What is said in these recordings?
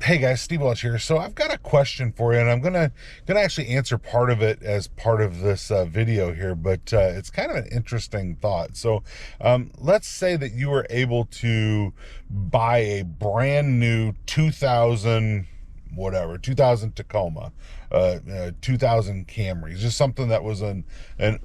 Hey guys, Steve Welch here. So I've got a question for you, and I'm gonna actually answer part of it as part of this video here, but it's kind of an interesting thought. So let's say that you were able to buy a brand new 2000 whatever 2000 Tacoma, 2000 Camry, just something that was an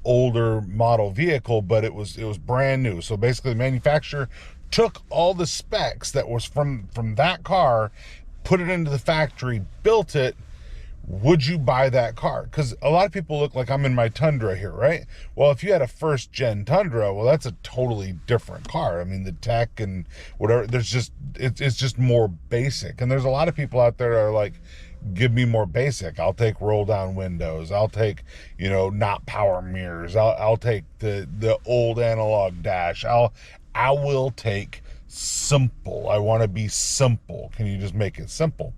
older model vehicle, but it was brand new. So basically, the manufacturer took all the specs that was from that car, put it into the factory, built it. Would you buy that car? Because a lot of people look like I'm in my Tundra here, right? Well, if you had a first gen Tundra, well, that's a totally different car. I mean, the tech and whatever, it's just more basic. And there's a lot of people out there that are like, give me more basic. I'll take roll down windows. I'll take, not power mirrors. I'll take the old analog dash. I will take simple. I want to be simple. Can you just make it simple?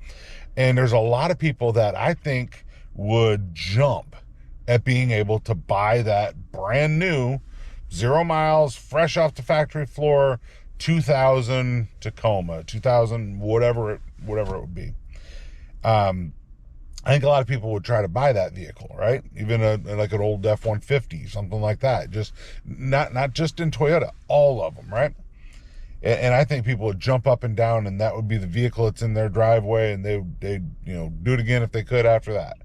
And there's a lot of people that I think would jump at being able to buy that brand new 0 miles, fresh off the factory floor, 2000 Tacoma, 2000 whatever it would be. I think a lot of people would try to buy that vehicle, right? Even like an old F-150, something like that. Just not just in Toyota, all of them, right? And I think people would jump up and down, and that would be the vehicle that's in their driveway, and they do it again if they could after that.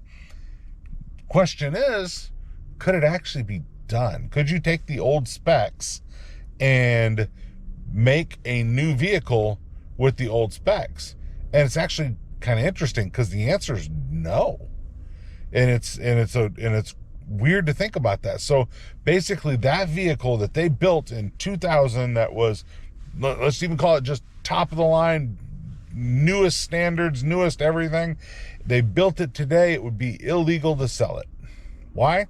Question is, could it actually be done? Could you take the old specs and make a new vehicle with the old specs? And it's actually kind of interesting because the answer is no. And it's weird to think about that. So basically, that vehicle that they built in 2000, that was, let's even call it just top of the line, newest standards, newest everything, they built it today, it would be illegal to sell it. Why?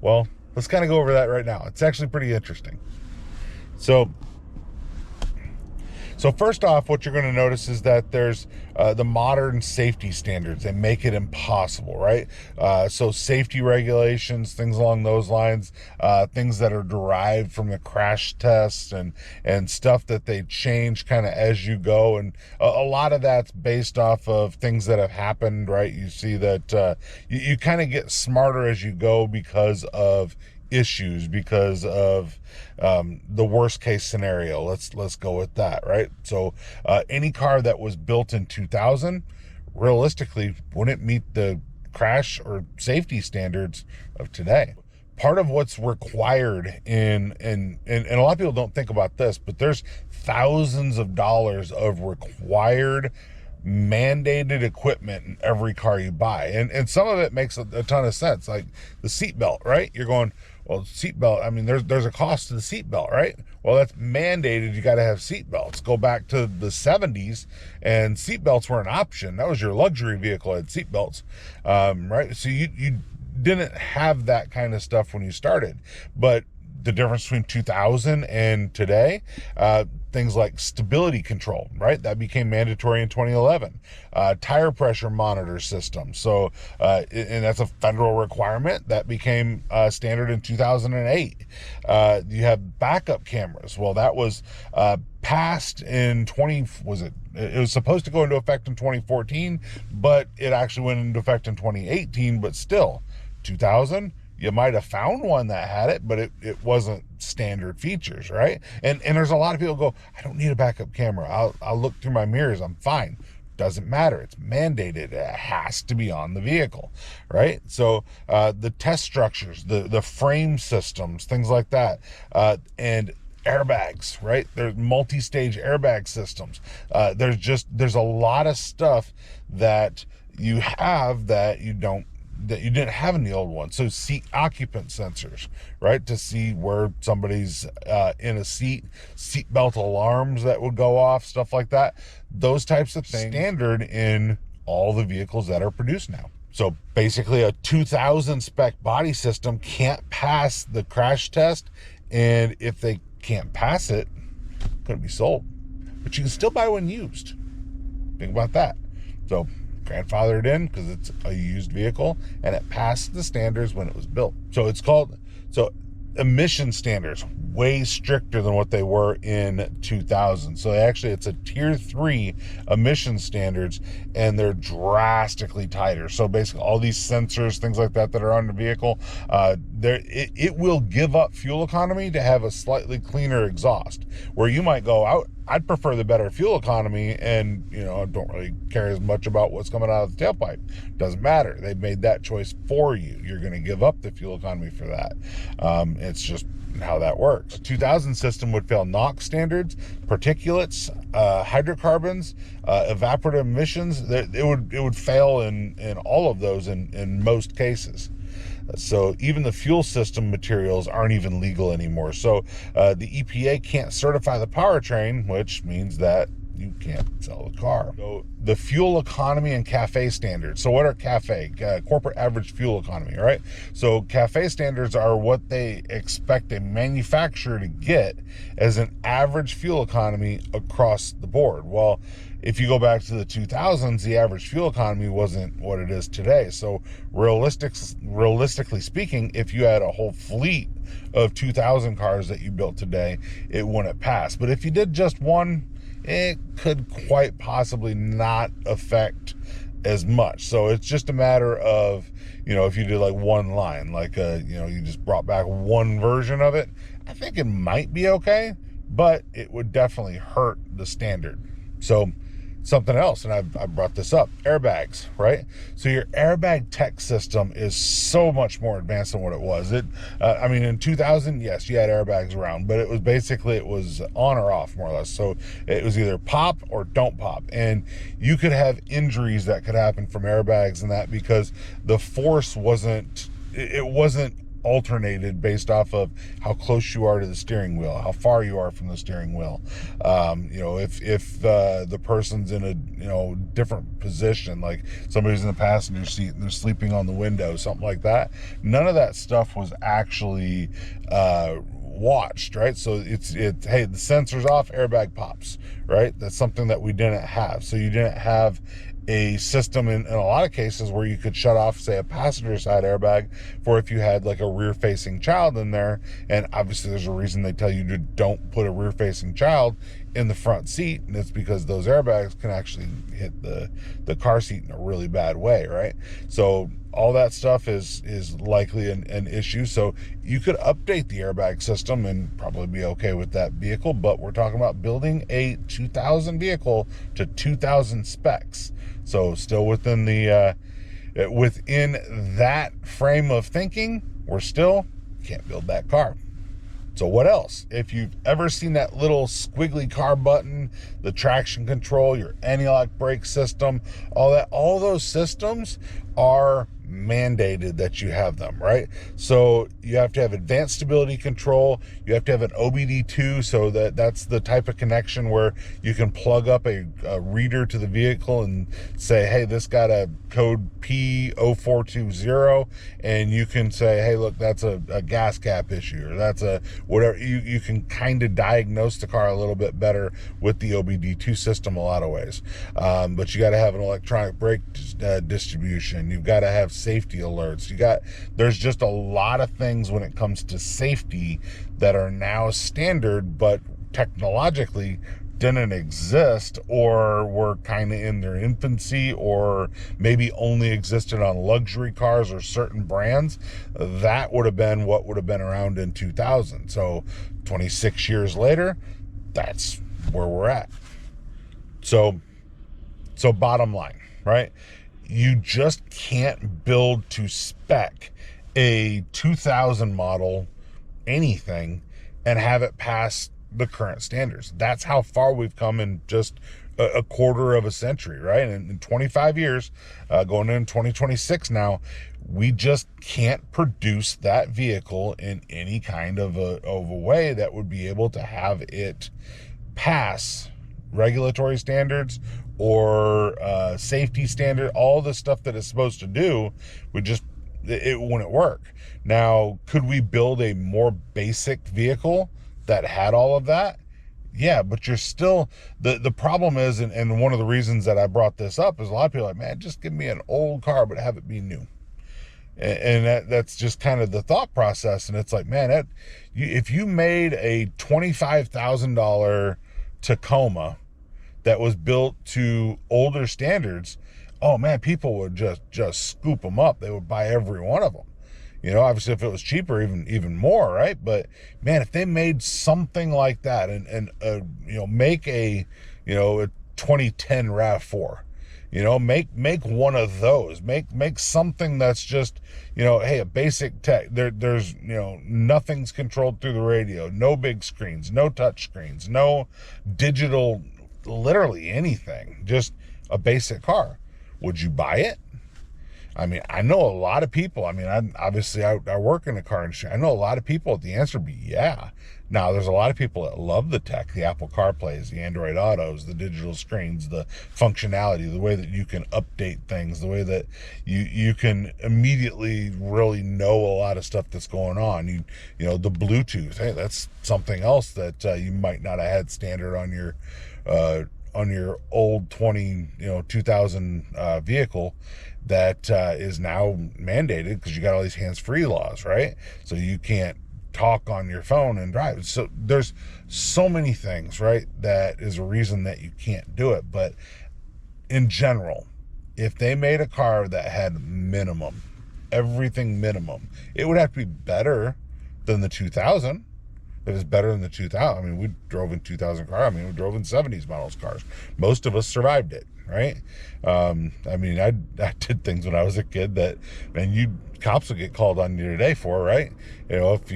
Well, let's kind of go over that right now. It's actually pretty interesting. So first off, what you're going to notice is that there's the modern safety standards. They make it impossible, right? So safety regulations, things along those lines, things that are derived from the crash tests and stuff that they change kind of as you go. And a lot of that's based off of things that have happened, right? You see that you kind of get smarter as you go because of issues, because of the worst case scenario. Let's go with that, right? So any car that was built in 2000 realistically wouldn't meet the crash or safety standards of today. Part of what's required and a lot of people don't think about this, but there's thousands of dollars of required mandated equipment in every car you buy, and some of it makes a ton of sense, like the seatbelt, right? You're going, well, seatbelt, I mean, there's a cost to the seatbelt, right? Well, that's mandated. You got to have seatbelts. Go back to the 70s, and seatbelts were an option. That was your luxury vehicle had seatbelts, right? So you didn't have that kind of stuff when you started, but the difference between 2000 and today, things like stability control, right? That became mandatory in 2011. Tire pressure monitor system. So, and that's a federal requirement that became standard in 2008. You have backup cameras. Well, that was passed in it was supposed to go into effect in 2014, but it actually went into effect in 2018, but still 2000, you might have found one that had it, but it wasn't standard features, right? And there's a lot of people go, I don't need a backup camera. I'll look through my mirrors. I'm fine. Doesn't matter. It's mandated. It has to be on the vehicle, right? So the test structures, the frame systems, things like that, and airbags, right? There's multi-stage airbag systems. There's a lot of stuff that you have that you didn't have in the old one. So seat occupant sensors, right? To see where somebody's in a seat belt alarms that would go off, stuff like that. Those types of things standard in all the vehicles that are produced now. So basically a 2000 spec body system can't pass the crash test, and if they can't pass it, it's going to be sold. But you can still buy one used. Think about that. So grandfathered in because it's a used vehicle and it passed the standards when it was built. So emission standards way stricter than what they were in 2000. So actually it's a tier 3 emission standards, and they're drastically tighter. So basically all these sensors, things like that are on the vehicle, it will give up fuel economy to have a slightly cleaner exhaust, where you might go out, I'd prefer the better fuel economy, and I don't really care as much about what's coming out of the tailpipe. Doesn't matter. They've made that choice for you. You're going to give up the fuel economy for that. It's just how that works. A 2000 system would fail NOx standards, particulates, hydrocarbons, evaporative emissions. It would fail in all of those in most cases. So even the fuel system materials aren't even legal anymore. So the EPA can't certify the powertrain, which means that you can't sell the car. So the fuel economy and CAFE standards. So what are CAFE? Corporate average fuel economy, right? So CAFE standards are what they expect a manufacturer to get as an average fuel economy across the board. Well, if you go back to the 2000s, the average fuel economy wasn't what it is today. So realistically speaking, if you had a whole fleet of 2000 cars that you built today, it wouldn't pass. But if you did just one, it could quite possibly not affect as much. So it's just a matter of, if you did like one line, like, you just brought back one version of it, I think it might be okay, but it would definitely hurt the standard. So something else, and I brought this up, airbags, right? So your airbag tech system is so much more advanced than what it was. In 2000, yes, you had airbags around, but it was on or off, more or less. So it was either pop or don't pop, and you could have injuries that could happen from airbags and that, because the force wasn't alternated based off of how close you are to the steering wheel, how far you are from the steering wheel. If the person's in a different position, like somebody's in the passenger seat and they're sleeping on the window, something like that. None of that stuff was actually watched, right? So it's hey, the sensor's off, airbag pops, right? That's something that we didn't have. So you didn't have a system in a lot of cases where you could shut off, say, a passenger side airbag for if you had like a rear facing child in there. And obviously there's a reason they tell you to don't put a rear facing child in the front seat, and it's because those airbags can actually hit the car seat in a really bad way, right? So all that stuff is likely an issue. So you could update the airbag system and probably be okay with that vehicle, but we're talking about building a 2000 vehicle to 2000 specs. So still within within that frame of thinking, we're still can't build that car. So what else? If you've ever seen that little squiggly car button, the traction control, your anti-lock brake system, all those systems are mandated that you have them, right? So you have to have advanced stability control. You have to have an OBD2, so that's the type of connection where you can plug up a reader to the vehicle and say, hey, this got a code P0420, and you can say, hey, look, that's a gas cap issue, or that's a whatever. You can kind of diagnose the car a little bit better with the OBD2 system a lot of ways. But you got to have an electronic brake distribution. You've got to have safety alerts. There's just a lot of things when it comes to safety that are now standard, but technologically didn't exist, or were kind of in their infancy, or maybe only existed on luxury cars or certain brands. That would have been what would have been around in 2000. So 26 years later, that's where we're at. So bottom line, right? You just can't build to spec a 2000 model anything and have it pass the current standards. That's how far we've come in just a quarter of a century, right? And in 25 years, going in 2026 now, we just can't produce that vehicle in any kind of a way that would be able to have it pass regulatory standards or safety standard. All the stuff that it's supposed to do it wouldn't work. Now, could we build a more basic vehicle that had all of that? Yeah, but you're still, the problem is, and one of the reasons that I brought this up is a lot of people are like, man, just give me an old car but have it be new. And that's just kind of the thought process. And it's like, man, if you made a $25,000 Tacoma that was built to older standards, oh man, people would just scoop them up. They would buy every one of them. Obviously if it was cheaper, even more, right? But man, if they made something like that and make a 2010 RAV4, make one of those, make something that's just, hey, a basic tech. There's nothing's controlled through the radio, no big screens, no touch screens, no digital, literally anything, just a basic car. Would you buy it? I mean, I know a lot of people. I mean, I work in the car industry. I know a lot of people. The answer would be yeah. Now, there's a lot of people that love the tech, the Apple CarPlays, the Android Autos, the digital screens, the functionality, the way that you can update things, the way that you can immediately really know a lot of stuff that's going on. The Bluetooth. Hey, that's something else that you might not have had standard on your old 2000 vehicle that is now mandated because you got all these hands-free laws, right? So you can't talk on your phone and drive. So there's so many things, right, that is a reason that you can't do it. But in general, if they made a car that had minimum, everything minimum, it would have to be better than the 2000. It was better than the 2000. I mean, we drove in 2000 car. I mean, we drove in 70s models cars. Most of us survived it, right? I mean, I did things when I was a kid that, man, cops would get called on you today for, right? If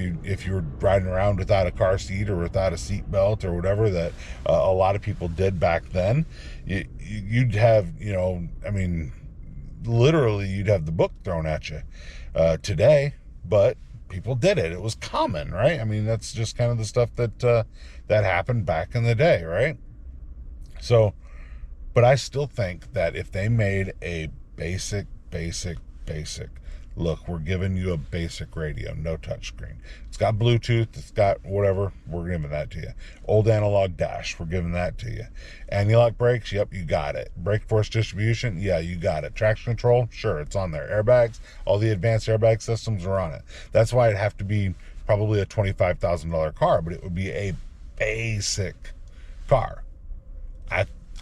you were riding around without a car seat or without a seat belt or whatever that a lot of people did back then, you'd have, I mean, literally you'd have the book thrown at you today, but people did it. It was common, right? I mean, that's just kind of the stuff that happened back in the day, right? So, but I still think that if they made a basic, look, we're giving you a basic radio, no touchscreen. It's got Bluetooth, it's got whatever, we're giving that to you. Old analog dash, we're giving that to you. Anti-lock brakes, yep, you got it. Brake force distribution, yeah, you got it. Traction control, sure, it's on there. Airbags, all the advanced airbag systems are on it. That's why it'd have to be probably a $25,000 car, but it would be a basic car.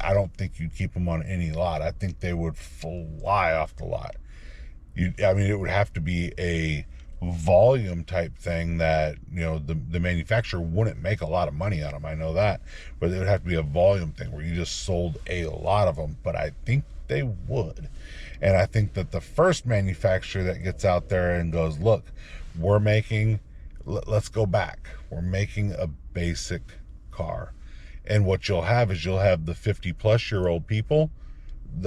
I don't think you'd keep them on any lot. I think they would fly off the lot. It would have to be a volume type thing that, the manufacturer wouldn't make a lot of money on them. I know that, but it would have to be a volume thing where you just sold a lot of them, but I think they would. And I think that the first manufacturer that gets out there and goes, look, let's go back. We're making a basic car. And what you'll have is the 50-plus-year-old people.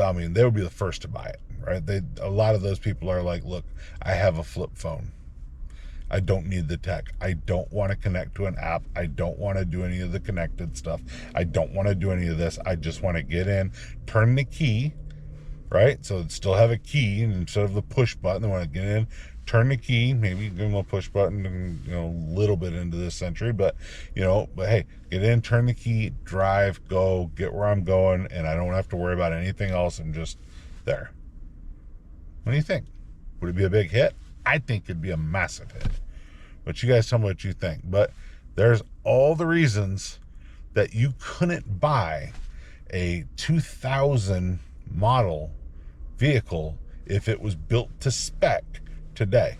I mean, they would be the first to buy it, right? A lot of those people are like, look, I have a flip phone. I don't need the tech. I don't want to connect to an app. I don't want to do any of the connected stuff. I don't want to do any of this. I just want to get in, turn the key, right? So it'd still have a key, and instead of the push button, they want to get in, turn the key, maybe give them a push button, and a little bit into this century, but hey, get in, turn the key, drive, go, get where I'm going, and I don't have to worry about anything else. I'm just there. What do you think? Would it be a big hit? I think it'd be a massive hit. But you guys tell me what you think. But there's all the reasons that you couldn't buy a 2000 model vehicle if it was built to spec today.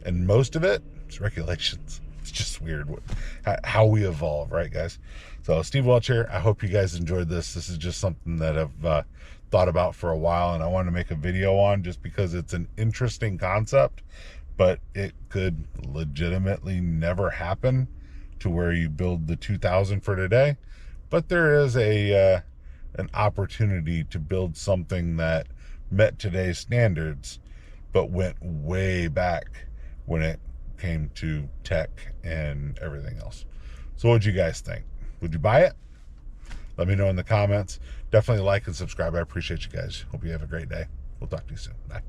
And most of it is regulations. It's just weird how we evolve, right, guys? So Steve Welch here. I hope you guys enjoyed this. This is just something that I've thought about for a while, and I wanted to make a video on just because it's an interesting concept, but it could legitimately never happen to where you build the 2000 for today. But there is an opportunity to build something that met today's standards but went way back when it came to tech and everything else. So what'd you guys think? Would you buy it? Let me know in the comments. Definitely like and subscribe. I appreciate you guys. Hope you have a great day. We'll talk to you soon. Bye.